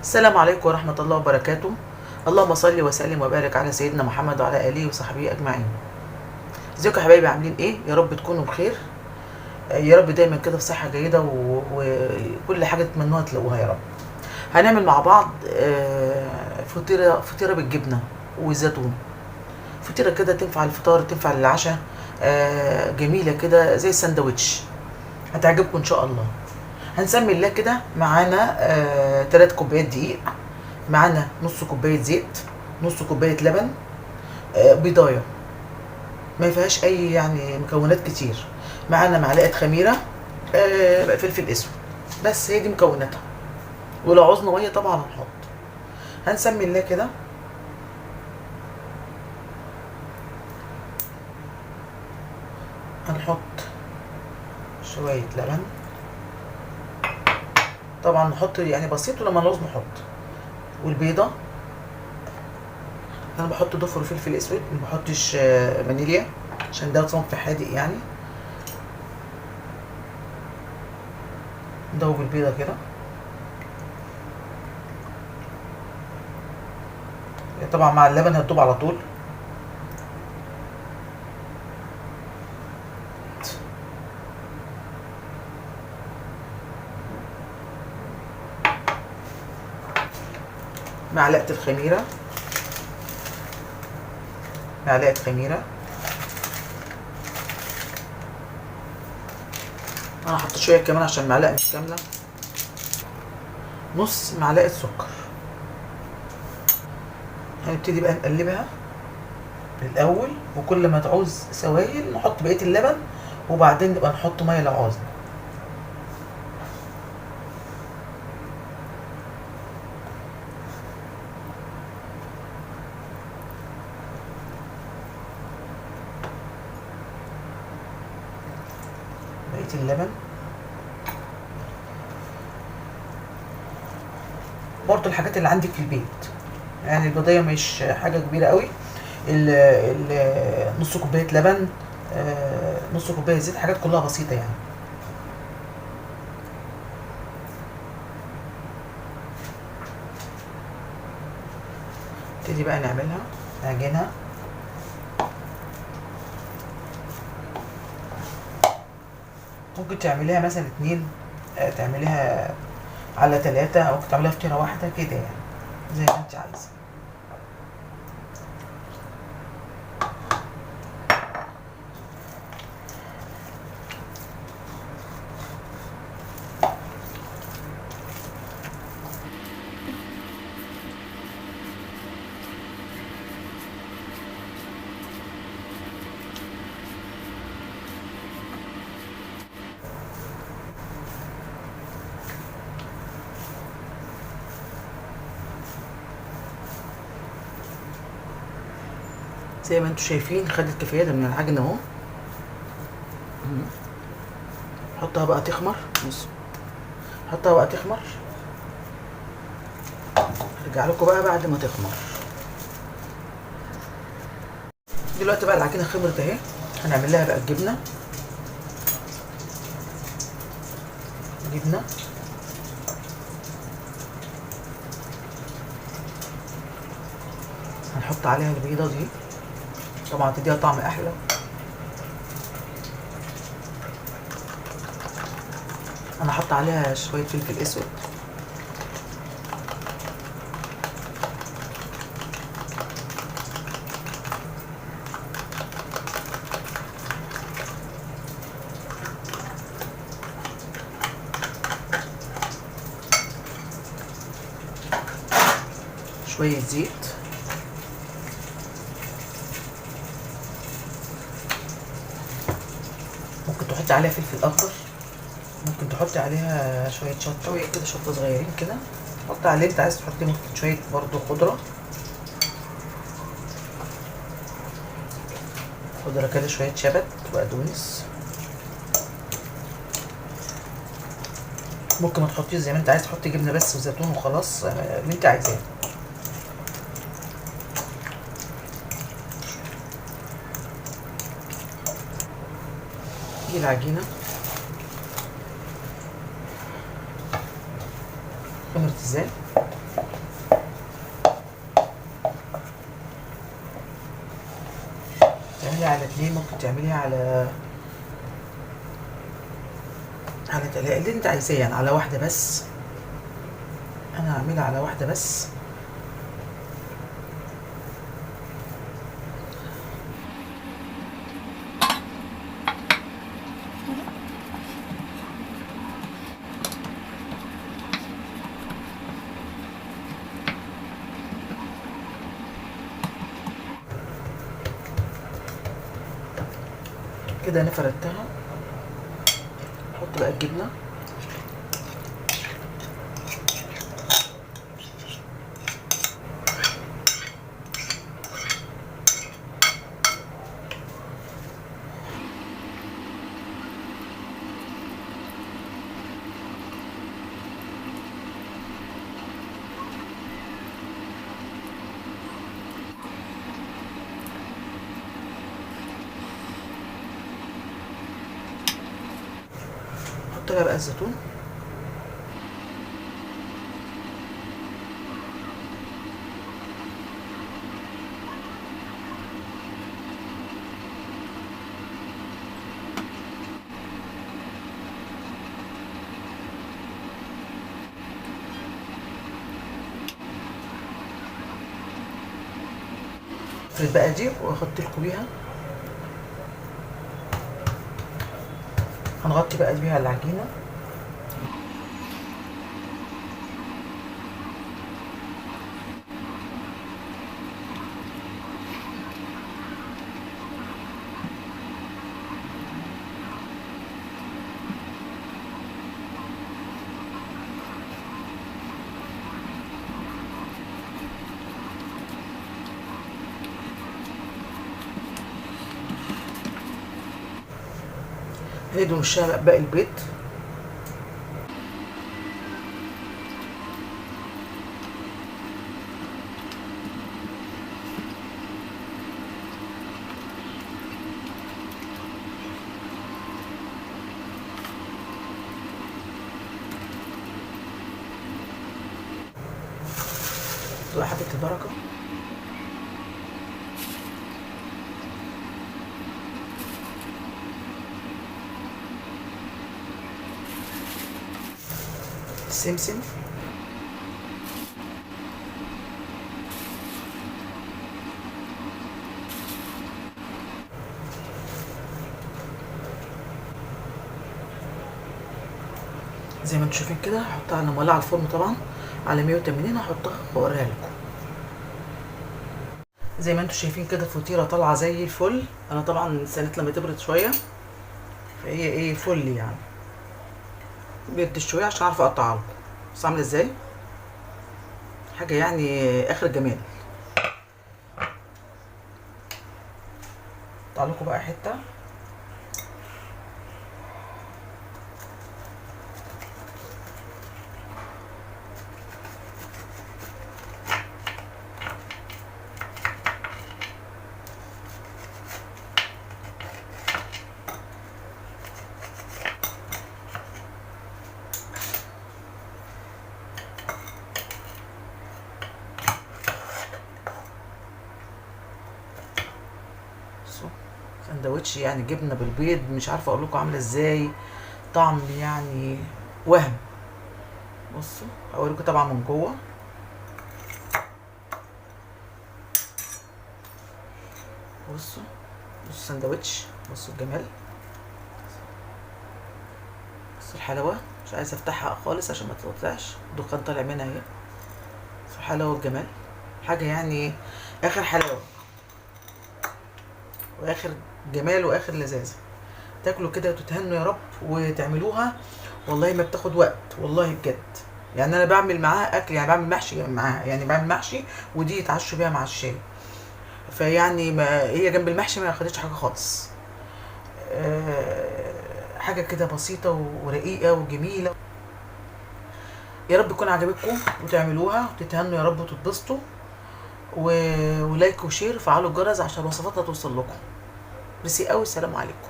السلام عليكم ورحمة الله وبركاته. اللهم صل وسلم وبارك على سيدنا محمد وعلى آله وصحبه أجمعين. ازيكم يا حبايبي، عاملين ايه؟ يا رب تكونوا بخير. يا رب دايما كده في صحة جيدة وكل حاجة تتمنوها تلاقوها يا رب. هنعمل مع بعض فطيرة بالجبنة والزيتون. فطيرة كده تنفع للفطار، تنفع للعشاء، جميلة كده زي الساندوتش، هتعجبكم ان شاء الله. هنسمي الله كده. معانا 3 كوبايات دقيق، معانا نص كوبايه زيت، نص كوبايه لبن، بيضايه ما فيهاش اي يعني مكونات كتير، معانا معلقه خميره، فلفل اسود. بس هي دي مكوناتها، ولو عوزنا ميه طبعا هنحط. هنسمي الله كده. هنحط شويه لبن، طبعا نحط يعني بسيط، ولما نعوز نحط. والبيضه انا بحط ضفر وفلفل اسود، ما بحطش فانيليا عشان ده صنف حادق يعني. ندوب البيضه كده، طبعا مع اللبن هتدوب على طول. معلقه الخميره، معلقه خميره. انا حطيت شويه كمان عشان المعلقه مش كامله. نص معلقه سكر. هنبتدي بقى نقلبها الاول، وكل ما تعوز سوائل نحط بقيه اللبن، وبعدين نبقى نحط ميه لو عوزنا. بقيه اللبن برضو الحاجات اللي عندك في البيت، يعني البضيه مش حاجه كبيره قوي. نص كوبايه لبن، نص كوبايه زيت، حاجات كلها بسيطه يعني. نبتدي بقى نعملها، نعجنها. ممكن تعمليها مثلا 2، تعمليها على 3، او ممكن تعمليها فطيره واحده كده يعني، زي ما انت عايزه. زي ما انتم شايفين خدت كفايتها من العجن اهو. حطها بقى تخمر. بص، حطها بقى تخمر. ارجع لكم بقى بعد ما تخمر. دلوقتي بقى العجينه خمرت اهي. هنعمل لها بقى الجبنه. جبنه هنحط عليها البيضه دي، طبعا تديها طعم احلى. انا هحط عليها شويه فلفل اسود، شويه زيت، ممكن تحطي عليها فلفل اخضر، ممكن تحطي عليها شويه شطه، شويه كده شطه صغيرين كده. حطي على اللي انت عايز تحطي، ممكن شويه برضو خضره كده، شويه شبت وبقدونس. ممكن ما تحطيش زي ما انت عايز، تحطي جبنه بس وزيتون وخلاص، اللي انت عايزاه. دي العجينه خمرت ازاي. على 2، ممكن تعمليها على 3 اللي انت عايزاه، يعني على واحده بس. انا هعملها على واحده بس. كده انا فردتها. احط بقى الجبنه. احط لها بقى الزيتون. افرد بقى دي واحط لكم بيها. هنغطي بقى بيها العجينه. هندهن وشها بقى باقي البيض. تبقى حبة البركة. السمسم. زي ما انتم شايفين كده. هحطها، انا مولعه الفرن طبعا على 180، هحطها واوريها لكم. زي ما انتم شايفين كده الفطيره طالعه زي الفل. انا طبعا استنيت لما تبرد شويه، فهي ايه فل يعني. بردت شويه عشان اعرف اقطعها لكم. بس عامله ازاي، حاجه يعني اخر الجمال. اقطع لكم بقى حته. سندوتش يعني جبنه بالبيض، مش عارفه اقول لكم عامله ازاي. طعم يعني وهم. بصوا هوريكم طبعا من جوه. بصوا السندوتش، بصوا الجمال، بصوا الحلاوه. مش عايزه افتحها خالص عشان ما تتقطعش، الدخان طالع منها اهي. بصوا الحلاوه والجمال، حاجه يعني اخر حلاوه واخر جمال واخر لذاذه. تاكلوا كده وتتهنوا يا رب وتعملوها. والله ما بتاخد وقت والله بجد. يعني انا بعمل معاها اكل، يعني بعمل محشي معاها، يعني بعمل محشي ودي يتعشوا بيها مع الشاي. فيعني ما هي جنب المحشي ما خدتش حاجه خالص. حاجه كده بسيطه ورقيقه وجميله. يا رب تكون عجبتكم وتعملوها وتتهنوا يا رب وتتبسطوا. ولايك وشير، فعلوا الجرس عشان وصفاتنا توصل لكم. ميرسي قوي، السلام عليكم.